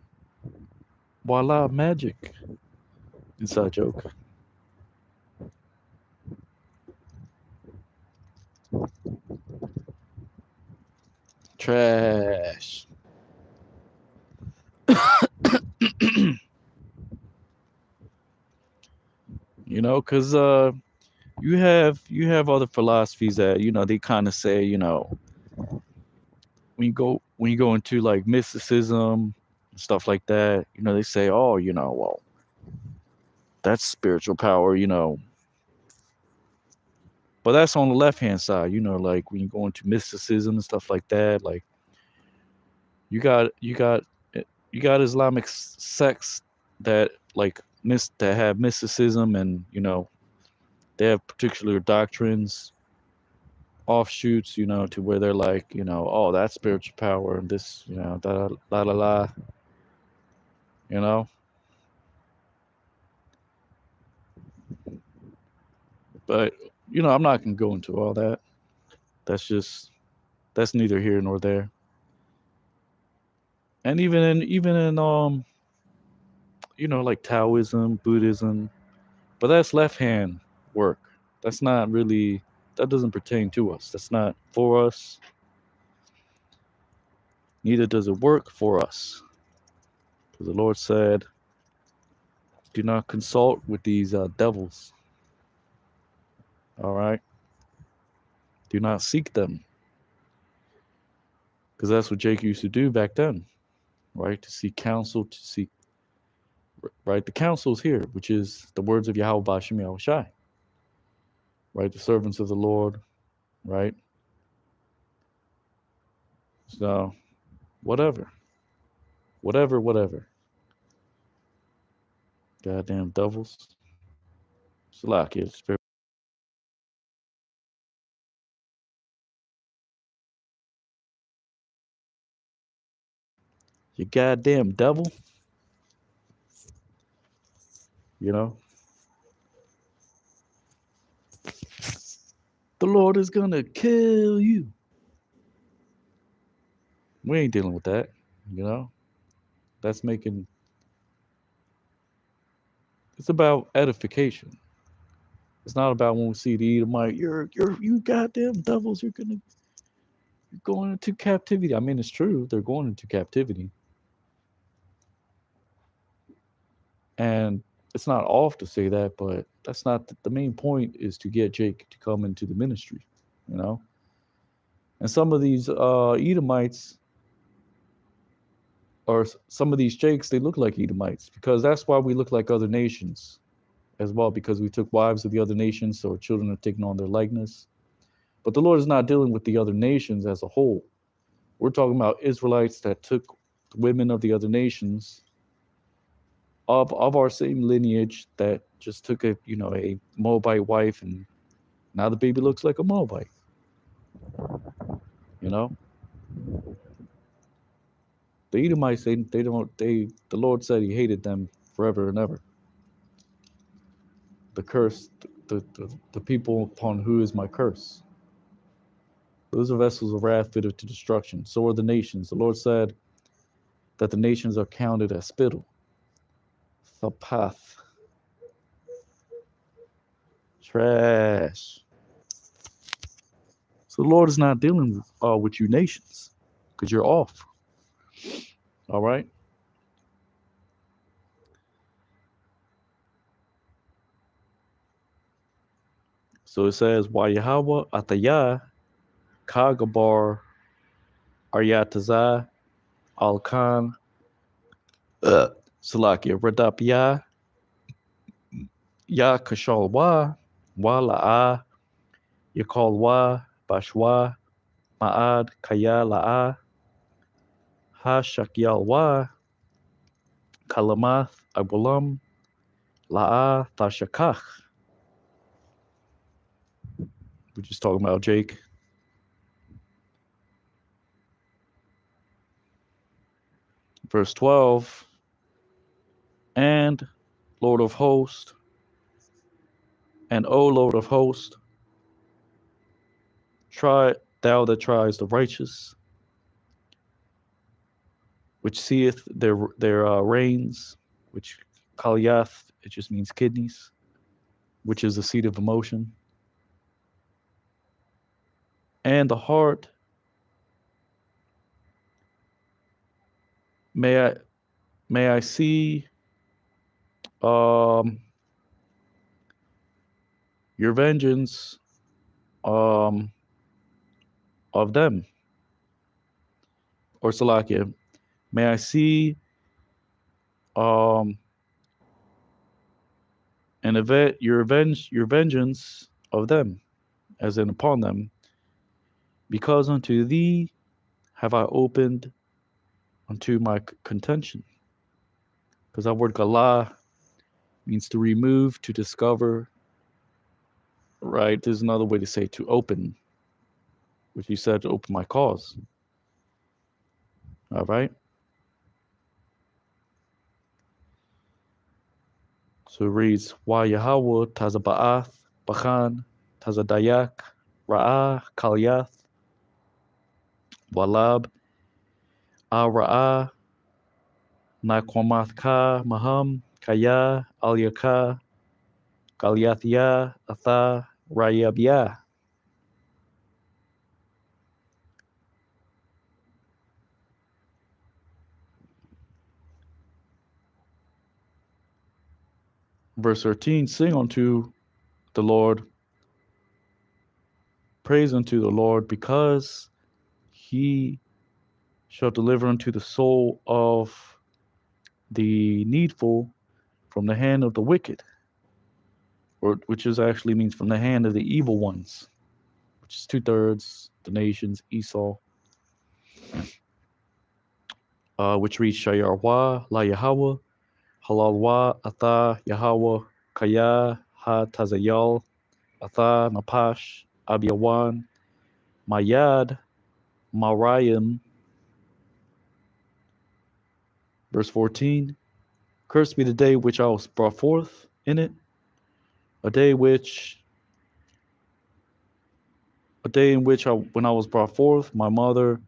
Voila, magic. Inside joke. Trash. Because you have other philosophies that they kind of say when you go into like mysticism and stuff like that, they say, oh, well, that's spiritual power, but that's on the left hand side, like when you go into mysticism and stuff like that, like you got you got you got Islamic sects that like that have mysticism, and they have particular doctrines, offshoots, to where they're like, oh, that's spiritual power and this, da la la la, you know. But I'm not gonna go into all that. That's neither here nor there. And even in like Taoism, Buddhism, but that's left hand work. That's not really, that doesn't pertain to us. That's not for us. Neither does it work for us. Because the Lord said, do not consult with these devils. All right. Do not seek them. Because that's what Jake used to do back then, right? To seek counsel, to seek, right? The counsel is here, which is the words of Yahweh Bashem Yahweh Shai, right? The servants of the Lord, right? So, whatever. Whatever, whatever. Goddamn devils. Salak, it's very. You goddamn devil, you know? The Lord is gonna kill you. We ain't dealing with that, you know? That's making, it's about edification. It's not about when we see the Edomite, you goddamn devils, you're going into captivity. I mean, it's true, they're going into captivity. And it's not off to say that, but that's not the main point is to get Jake to come into the ministry, you know? And some of these Edomites, or some of these Jakes, they look like Edomites because that's why we look like other nations as well, because we took wives of the other nations, so our children are taking on their likeness. But the Lord is not dealing with the other nations as a whole. We're talking about Israelites that took women of the other nations of our same lineage that just took a Moabite wife, and now the baby looks like a Moabite. You know, the Edomites, they don't they the Lord said He hated them forever and ever. The curse, the people upon who is my curse. Those are vessels of wrath fitted to destruction. So are the nations. The Lord said that the nations are counted as spittle. The path. Trash. So the Lord is not dealing with you nations because you're off. All right. So it says, Wa Yahweh Atayah Kagabar Aryatazah Al Khan Salakia Radapiyah Ya Kashalwa Wa La'a Yakalwa Bashwa Ma'ad Kaya La'a Ha Shakyalwa Kalamath Abulam La'a Tashakach. We're just talking about Jake. Verse 12. And Lord of hosts, and O Lord of hosts, try thou that tries the righteous, which seeth their reins, which kaliath, it just means kidneys, which is the seat of emotion, and the heart. May I see your vengeance of them, or Salakia. May I see and your vengeance of them, as in upon them, because unto thee have I opened unto my contention. Because that word galah means to remove, to discover, right? There's another way to say to open, which he said to open my cause. All right. So it reads, Wa Yahweh Tazaba'ath Bachan Tazadayak Ra'ah Kalyath Walab Ra'ah Nakwamath Ka Maham Kaya Alyaka Kalyathya Atha Rayabya. Verse 13, sing unto the Lord, praise unto the Lord, because he shall deliver unto the soul of the needful from the hand of the wicked, or which is actually means from the hand of the evil ones, which is 2/3 the nations, Esau, which reads Shayarwa La Yahweh, Halalwa Atha Yahweh, Kaya Ha Tazayal, Atha Napash, Abiyawan, Mayad, Marayim. Verse 14, cursed be the day which I was brought forth in it, a day in which when I was brought forth, my mother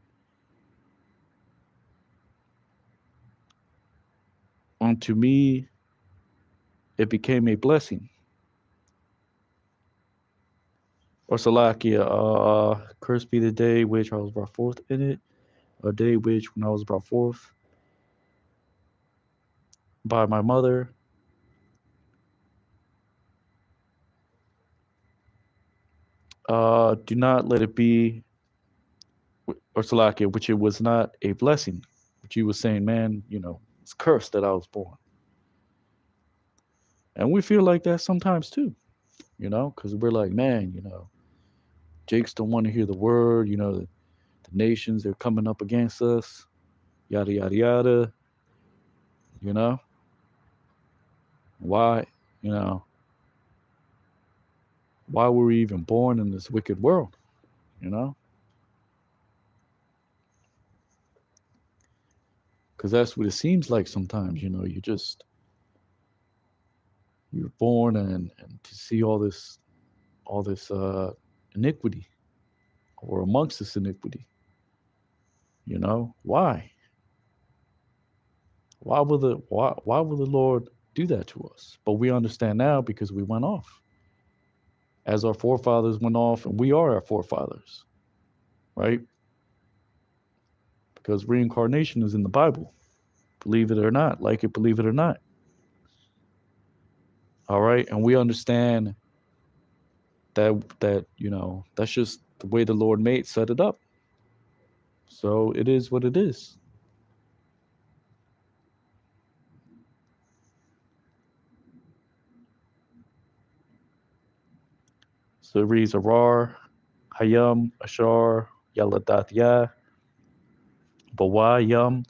unto me it became a blessing. Or Salakia, cursed be the day which I was brought forth in it, a day which when I was brought forth by my mother, do not let it be, or Salakia, which it was not a blessing, which he was saying, man, it's cursed that I was born. And we feel like that sometimes too, because we're like, man, Jakes don't want to hear the word, the nations, they're coming up against us, yada, yada, yada, you know? Why, you know, why were we even born in this wicked world? You know, because that's what it seems like sometimes. You know, you're born and to see all this iniquity or amongst this iniquity. You know, why will the Lord do that to us? But we understand now because we went off. As our forefathers went off, and we are our forefathers, right? Because reincarnation is in the Bible. Believe it or not, like it, believe it or not. All right. And we understand that, that's just the way the Lord made set it up. So it is what it is. So it reads Arar, Hayam, Ashar, Yaladat Ya, Bawa Yam,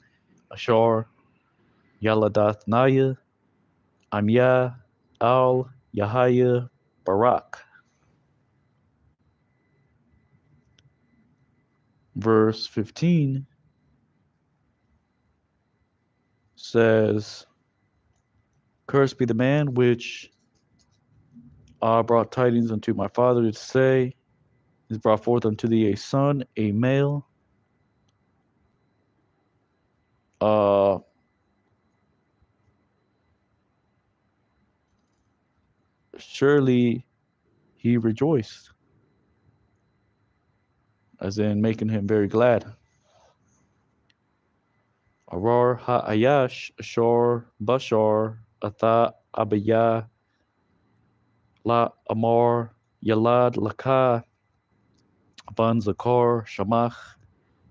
Ashar, Yaladat Naya, Amya, Al, Yahaya, Barak. Verse 15 says, Cursed be the man which brought tidings unto my father to say, is brought forth unto thee a son, a male. Uh, surely he rejoiced, as in making him very glad. Arar ha'ayash, ashar, bashar, atha, abaya, la amar, yalad, laka, van zakar, shamach,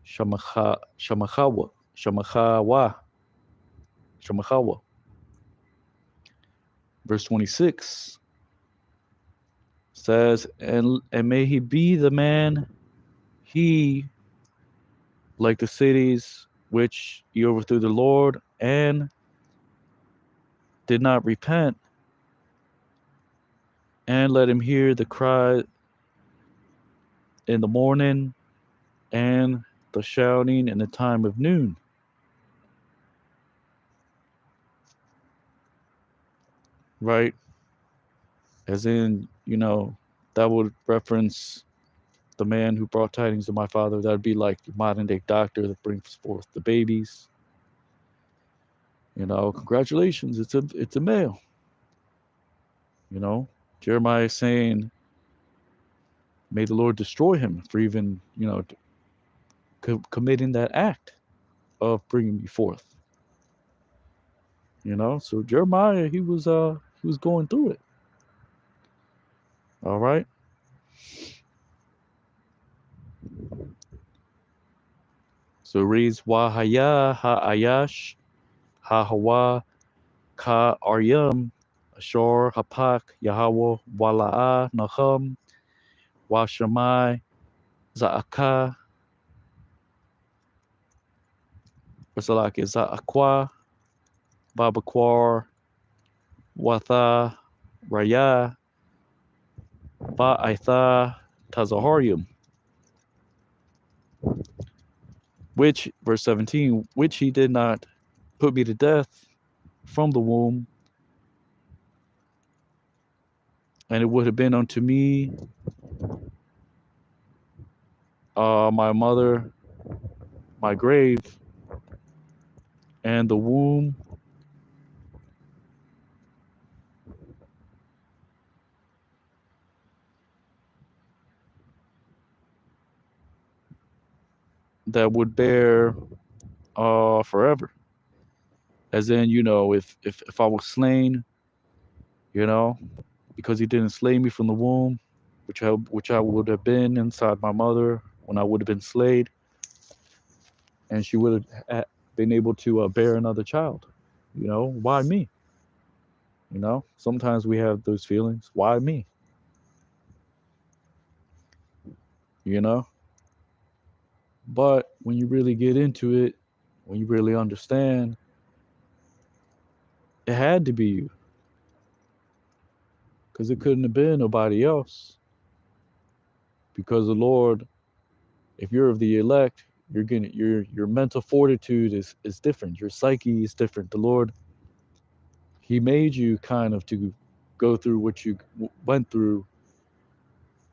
shamachawa, shamachawa. Verse 26 says, and may he be the man, he, like the cities which he overthrew the Lord and did not repent, and let him hear the cry in the morning and the shouting in the time of noon. Right? As in, that would reference the man who brought tidings to my father. That would be like the modern day doctor that brings forth the babies. Congratulations, it's a male. Jeremiah is saying, may the Lord destroy him for even, committing that act of bringing me forth. So Jeremiah, he was going through it. All right. So it reads Wahaya Ha'ayash Hahawa Ka Aryam Ashor Hapak Yahweh Wala'a Nahum Washamai Za'aka Wasalaki Za'akwa Babakwar Watha Raya Ba'aitha Tazaharium. Which, verse 17, which he did not put me to death from the womb, and it would have been unto me, my mother, my grave, and the womb that would bear forever. As in, if I was slain, you know, because he didn't slay me from the womb, which I would have been inside my mother when I would have been slayed, and she would have been able to bear another child. Why me? Sometimes we have those feelings. Why me? You know. But when you really get into it, when you really understand, it had to be you. because it couldn't have been nobody else. Because the Lord, if you're of the elect, your mental fortitude is different. Your psyche is different. The Lord, He made you kind of to go through what you went through,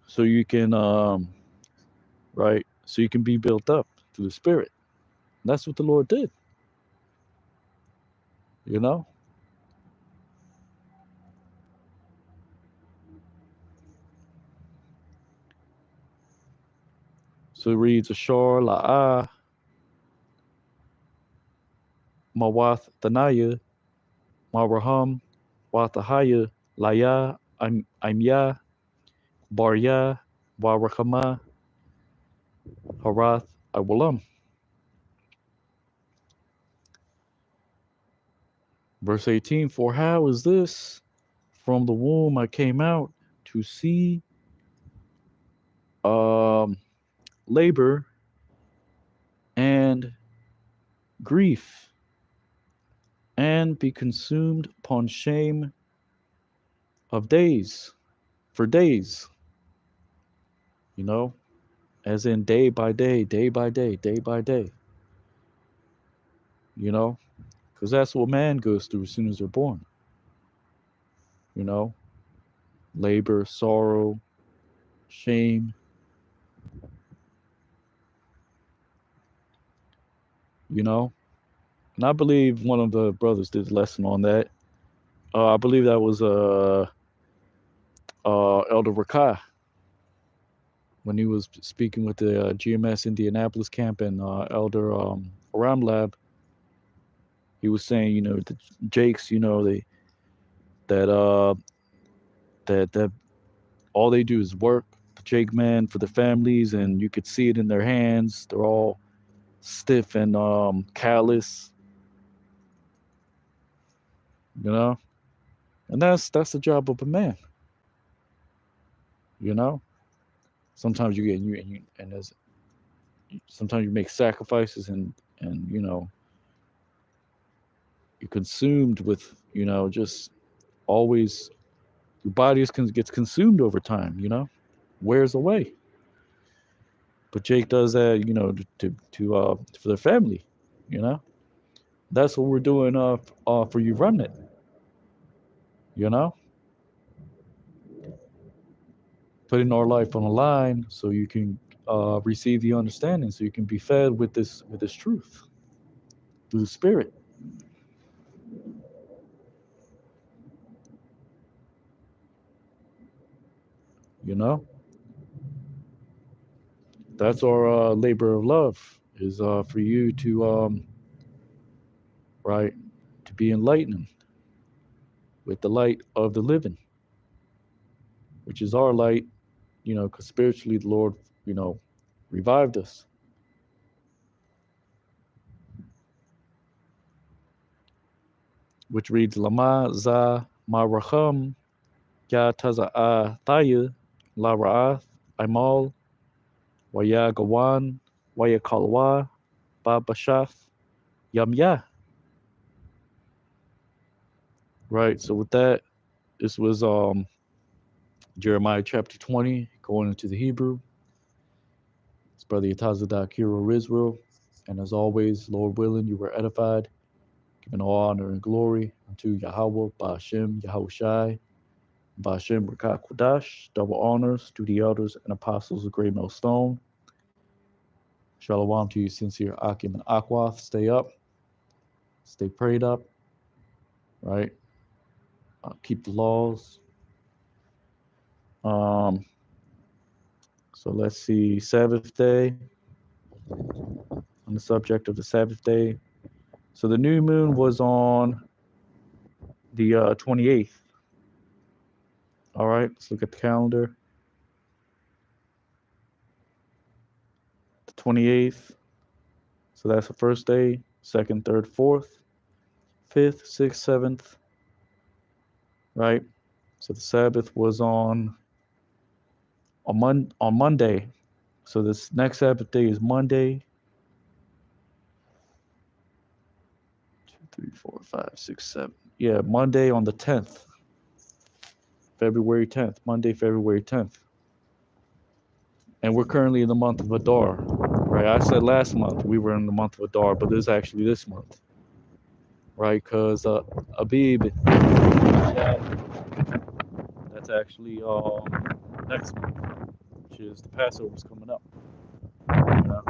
so you can right, so you can be built up through the Spirit. And that's what the Lord did. You know. So it reads Ashar La'ah Mawath Tanaya Maraham Wathahaya Laya Imya Barya Warakama Harath Awalam. Verse 18, for how is this? From the womb I came out to see labor and grief, and be consumed upon shame of days, for days, you know, as in day by day, day by day, day by day, you know, because that's what man goes through as soon as they're born, you know, labor, sorrow, shame, you know. And I believe one of the brothers did a lesson on that. I believe that was Elder Rakai when he was speaking with the GMS Indianapolis camp and Elder Aram Lab. He was saying, you know, the Jakes, you know, they that that all they do is work, the Jake men for the families, and you could see it in their hands. They're all stiff and callous, you know. And that's the job of a man, you know. Sometimes you get you and as sometimes you make sacrifices and you know you're consumed with, you know, just always your body gets consumed over time, you know, wears away. But Jake does that, you know, to for the family, you know. That's what we're doing for you, remnant, you know, putting our life on the line so you can receive the understanding, so you can be fed with this truth through the Spirit, you know. That's our labor of love is for you to right, to be enlightened with the light of the living, which is our light, you know, because spiritually the Lord, you know, revived us. Which reads Lama za maracham ya taza'a thaya la ra'ath imal waya gawan waya kalwa babashaf yamya. Right. So with that, this was Jeremiah chapter 20, going into the Hebrew. It's Brother Yatazadak Hero Israel. And as always, Lord willing, you were edified, giving all honor and glory unto Yahweh, Ba'ashem, Yahushai, Ba'ashem, Rakat Kwadash, double honors to the elders and apostles of Great Millstone. Shalom to you, sincere Akim and Akwath. Stay up, stay prayed up, right? Keep the laws. So let's see, Sabbath day, on the subject of the Sabbath day. So the new moon was on the 28th. All right, let's look at the calendar. The 28th. So that's the first day, second, third, fourth, fifth, sixth, seventh, right? So the Sabbath was on Monday. So this next Sabbath day is Monday. 2, 3, 4, 5, 6, 7. Yeah, Monday on the 10th. February 10th, Monday, February 10th. And we're currently in the month of Adar, right? I said last month we were in the month of Adar, but this is actually this month, right? Because Abib, that's actually next month, which is the Passover's coming up, you know?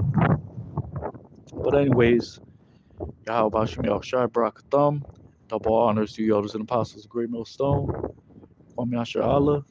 But anyways, Yahweh Shem Yahushai Barakatham, double honors to you elders and apostles of Great Millstone, Kwame Asher Allah,